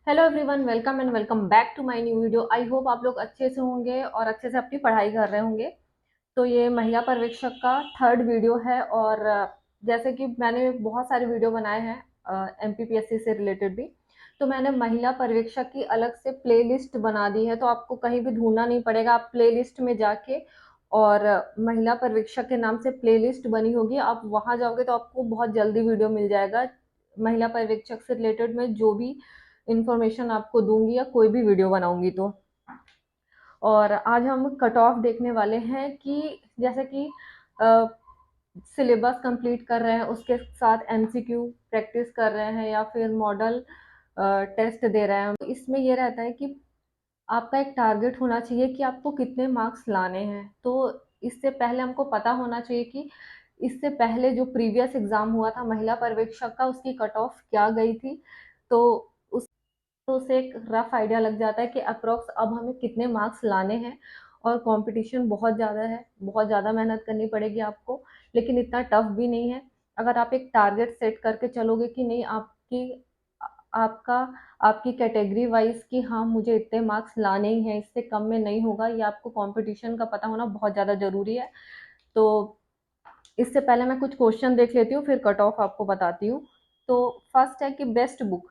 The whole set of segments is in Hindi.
Hello everyone, welcome and welcome back to my new video. I hope आप लोग अच्छे से होंगे और अच्छे से अपनी पढ़ाई कर रहे होंगे। तो ये महिला पर्यवेक्षक का थर्ड वीडियो है और जैसे कि मैंने बहुत सारे वीडियो बनाए हैं एमपीपीएससी से रिलेटेड भी। तो मैंने महिला पर्यवेक्षक की अलग से प्लेलिस्ट बना दी है, तो आपको कहीं भी ढूंढना नहीं पड़ेगा। आप प्लेलिस्ट में जाके और महिला पर्यवेक्षक के नाम से प्लेलिस्ट बनी होगी, आप वहां जाओगे तो आपको बहुत जल्दी वीडियो मिल जाएगा। महिला पर्यवेक्षक से रिलेटेड मैं जो भी इंफॉर्मेशन आपको दूंगी या कोई भी वीडियो बनाऊंगी तो। और आज हम कट ऑफ देखने वाले हैं कि जैसे कि सिलेबस कंप्लीट कर रहे हैं, उसके साथ एमसीक्यू प्रैक्टिस कर रहे हैं या फिर मॉडल टेस्ट दे रहे हैं। तो इसमें ये रहता है कि आपका एक टारगेट होना चाहिए कि आपको कितने मार्क्स लाने हैं। तो इससे पहले हमको पता होना चाहिए कि इससे पहले जो प्रीवियस एग्जाम हुआ था महिला पर्यवेक्षक का, उसकी कट ऑफ क्या गई थी। तो तो उससे एक रफ आइडिया लग जाता है कि अप्रोक्स अब हमें कितने मार्क्स लाने हैं। और कंपटीशन बहुत ज़्यादा है, बहुत ज़्यादा मेहनत करनी पड़ेगी आपको, लेकिन इतना टफ भी नहीं है। अगर आप एक टारगेट सेट करके चलोगे कि नहीं, आपका आपकी कैटेगरी वाइज कि हाँ मुझे इतने मार्क्स लाने ही हैं, इससे कम में नहीं होगा, ये आपको कंपटीशन का पता होना बहुत ज़्यादा ज़रूरी है। तो इससे पहले मैं कुछ क्वेश्चन देख लेती हूँ, फिर कट ऑफ आपको बताती हूँ। तो फर्स्ट है कि बेस्ट बुक।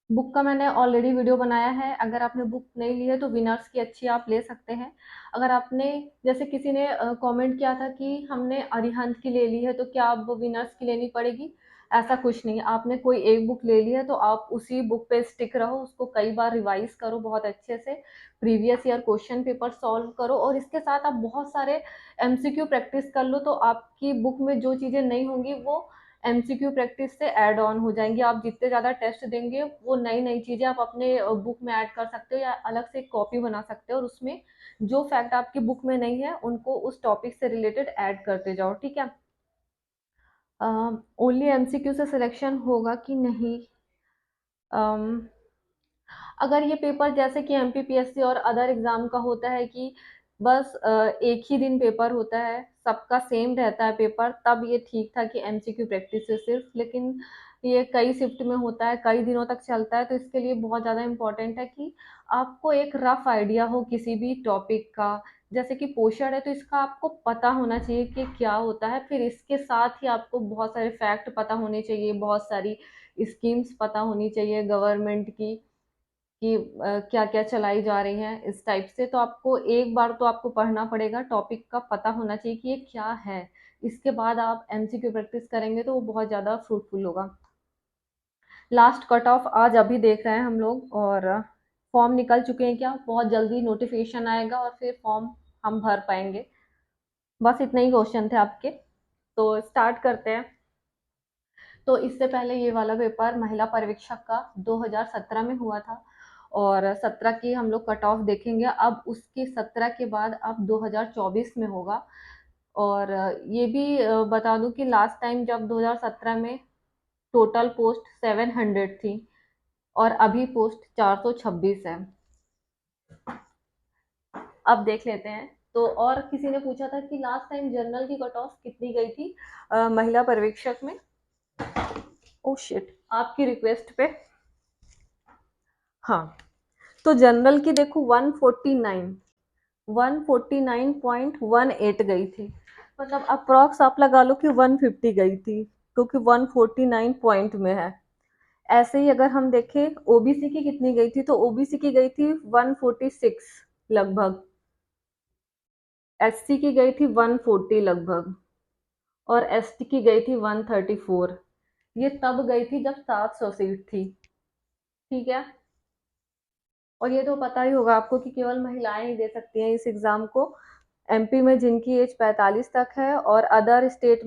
बुक का मैंने ऑलरेडी वीडियो बनाया है। अगर आपने बुक नहीं ली है तो विनर्स की अच्छी आप ले सकते हैं। अगर आपने, जैसे किसी ने कमेंट किया था कि हमने अरिहंत की ले ली है तो क्या अब विनर्स की लेनी पड़ेगी, ऐसा कुछ नहीं। आपने कोई एक बुक ले ली है तो आप उसी बुक पे स्टिक रहो, उसको कई बार रिवाइज करो बहुत अच्छे से, previous year question paper solve करो और इसके साथ आप बहुत सारे एमसीक्यू प्रैक्टिस कर लो। तो आपकी बुक में जो चीज़ें नहीं होंगी वो एमसीक्यू प्रैक्टिस से ऐड ऑन हो जाएंगी। आप जितने ज़्यादा टेस्ट देंगे वो नई नई चीज़ें आप अपने बुक में ऐड कर सकते हो या अलग से एक कॉपी बना सकते हो और उसमें जो फैक्ट आपकी बुक में नहीं है उनको उस टॉपिक से रिलेटेड ऐड करते जाओ, ठीक है। ओनली एमसीक्यू से सिलेक्शन होगा कि नहीं, अम, अगर ये पेपर जैसे कि एमपीपीएससी और अदर एग्जाम का होता है कि बस एक ही दिन पेपर होता है, सबका सेम रहता है पेपर, तब ये ठीक था कि एमसीक्यू प्रैक्टिस से सिर्फ। लेकिन ये कई शिफ्ट में होता है, कई दिनों तक चलता है, तो इसके लिए बहुत ज़्यादा इम्पोर्टेंट है कि आपको एक रफ आइडिया हो किसी भी टॉपिक का। जैसे कि पोषण है तो इसका आपको पता होना चाहिए कि क्या होता है, फिर इसके साथ ही आपको बहुत सारे फैक्ट पता होने चाहिए, बहुत सारी स्कीम्स पता होनी चाहिए गवर्नमेंट की कि क्या क्या चलाई जा रही हैं इस टाइप से। तो आपको एक बार तो आपको पढ़ना पड़ेगा, टॉपिक का पता होना चाहिए कि ये क्या है। इसके बाद आप एमसीक्यू प्रैक्टिस करेंगे तो वो बहुत ज़्यादा फ्रूटफुल होगा। लास्ट कट ऑफ आज अभी देख रहे हैं हम लोग और फॉर्म निकल चुके हैं, क्या बहुत जल्दी नोटिफिकेशन आएगा और फिर फॉर्म हम भर पाएंगे। बस इतने ही क्वेश्चन थे आपके, तो स्टार्ट करते हैं। तो इससे पहले ये वाला पेपर महिला पर्यवेक्षक का 2017 में हुआ था और 17 की हम लोग कट ऑफ देखेंगे। अब उसके 17 के बाद अब 2024 में होगा। और ये भी बता दूं कि लास्ट टाइम जब 2017 में टोटल पोस्ट 700 थी और अभी पोस्ट 426 है। अब देख लेते हैं। तो और किसी ने पूछा था कि लास्ट टाइम जनरल की कट ऑफ कितनी गई थी महिला पर्यवेक्षक में। ओ शिट, आपकी रिक्वेस्ट पे। हाँ, तो जनरल की देखो 149.18 गई थी। मतलब अप्रॉक्स आप लगा लो कि 150 गई थी, क्योंकि 149 पॉइंट में है। ऐसे ही अगर हम देखें ओबीसी की कितनी गई थी, तो ओबीसी की गई थी 146 लगभग, एससी की गई थी 140 लगभग और एसटी की गई थी 134। ये तब गई थी जब 700 सीट थी, ठीक है। और ये तो पता ही होगा आपको कि केवल महिलाएं ही दे सकती हैं इस एग्जाम को। एमपी में जिनकी एज 45 तक है और अदर स्टेट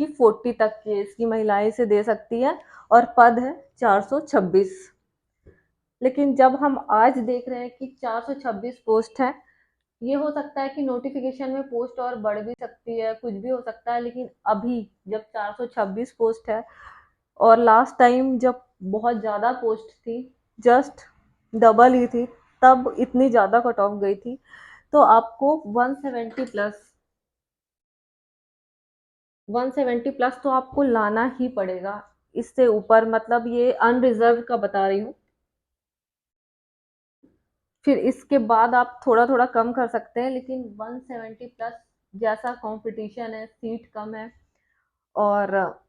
की 40 तक की एज की महिलाएं इसे दे सकती हैं और पद है 426। लेकिन जब हम आज देख रहे हैं कि 426 पोस्ट है, ये हो सकता है कि नोटिफिकेशन में पोस्ट और बढ़ भी सकती है, कुछ भी हो सकता है, लेकिन अभी जब 426 पोस्ट है और लास्ट टाइम जब बहुत ज़्यादा पोस्ट थी, जस्ट डबल ही थी, तब इतनी ज़्यादा कट ऑफ गई थी। तो आपको 170 प्लस, 170 प्लस तो आपको लाना ही पड़ेगा। इससे ऊपर, मतलब ये अनरिजर्व का बता रही हूँ, फिर इसके बाद आप थोड़ा थोड़ा कम कर सकते हैं, लेकिन 170 प्लस जैसा कंपटीशन है, सीट कम है, और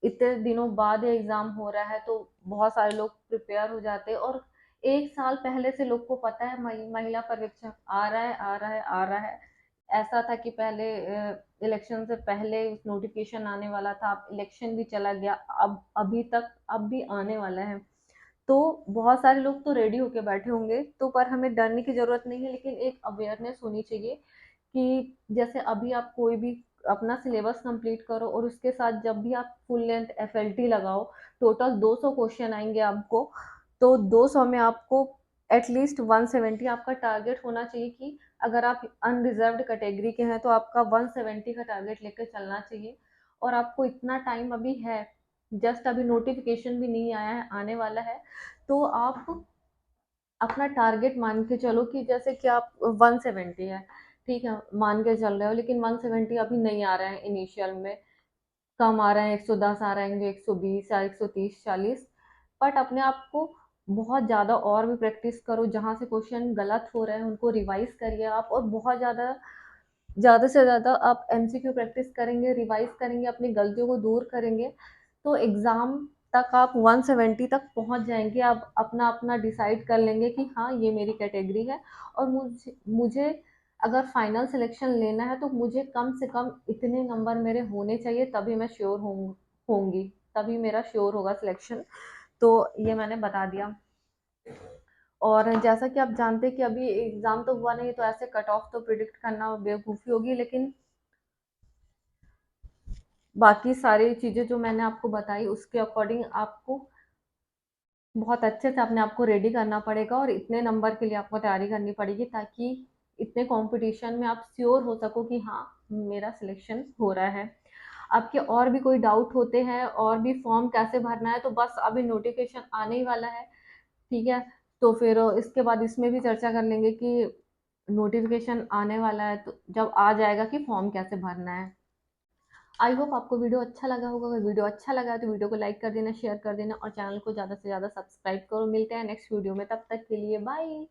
इतने दिनों बाद ये एग्जाम हो रहा है, तो बहुत सारे लोग प्रिपेयर हो जाते हैं। और एक साल पहले से लोग को पता है महिला पर्यवेक्षक आ रहा है, आ रहा है, आ रहा है। ऐसा था कि पहले इलेक्शन से पहले नोटिफिकेशन आने वाला था, अब इलेक्शन भी चला गया, अब अभी तक अब भी आने वाला है। तो बहुत सारे लोग तो रेडी होके बैठे होंगे, तो पर हमें डरने की जरूरत नहीं है, लेकिन एक अवेयरनेस होनी चाहिए कि जैसे अभी आप कोई भी अपना सिलेबस कंप्लीट करो, और उसके साथ जब भी आप फुल लेंथ एफएलटी लगाओ, टोटल 200 क्वेश्चन आएंगे आपको, तो 200 में आपको एटलीस्ट 170 आपका टारगेट होना चाहिए। कि अगर आप अनरिजर्व्ड कैटेगरी के हैं तो आपका 170 का टारगेट लेकर चलना चाहिए। और आपको इतना टाइम अभी है, जस्ट अभी नोटिफिकेशन भी नहीं आया है, आने वाला है। तो आप अपना टारगेट मान के चलो कि जैसे कि आप 170 है, ठीक है, मान के चल रहे हो, लेकिन 170 अभी नहीं आ रहा है इनिशियल में, कम आ रहा है, 110 आ रहा है, 120 या 130 40। बट अपने आप को बहुत ज़्यादा और भी प्रैक्टिस करो, जहाँ से क्वेश्चन गलत हो रहे हैं उनको रिवाइज करिए आप, और बहुत ज़्यादा ज़्यादा से ज़्यादा आप एमसीक्यू प्रैक्टिस करेंगे, रिवाइज करेंगे, अपनी गलतियों को दूर करेंगे, तो एग्ज़ाम तक आप 170 तक पहुंच जाएंगे। आप अपना अपना डिसाइड कर लेंगे कि हाँ ये मेरी कैटेगरी है, और मुझे मुझे अगर फाइनल सिलेक्शन लेना है तो मुझे कम से कम इतने नंबर मेरे होने चाहिए, तभी मैं श्योर होंगी, तभी मेरा श्योर होगा सिलेक्शन। तो ये मैंने बता दिया। और जैसा कि आप जानते हैं कि अभी एग्जाम तो हुआ नहीं, तो ऐसे कट ऑफ तो प्रिडिक्ट करना बेवकूफ़ी होगी, लेकिन बाकी सारी चीज़ें जो मैंने आपको बताई उसके अकॉर्डिंग आपको बहुत अच्छे से अपने आप को रेडी करना पड़ेगा, और इतने नंबर के लिए आपको तैयारी करनी पड़ेगी, ताकि इतने कंपटीशन में आप श्योर हो सको कि हाँ मेरा सिलेक्शन हो रहा है। आपके और भी कोई डाउट होते हैं, और भी फॉर्म कैसे भरना है, तो बस अभी नोटिफिकेशन आने ही वाला है, ठीक है। तो फिर इसके बाद इसमें भी चर्चा कर लेंगे कि नोटिफिकेशन आने वाला है, तो जब आ जाएगा कि फॉर्म कैसे भरना है। आई होप आपको वीडियो अच्छा लगा होगा। अगर वीडियो अच्छा लगा तो वीडियो को लाइक कर देना, शेयर कर देना, और चैनल को ज़्यादा से ज़्यादा सब्सक्राइब करो। मिलते हैं नेक्स्ट वीडियो में, तब तक के लिए बाय।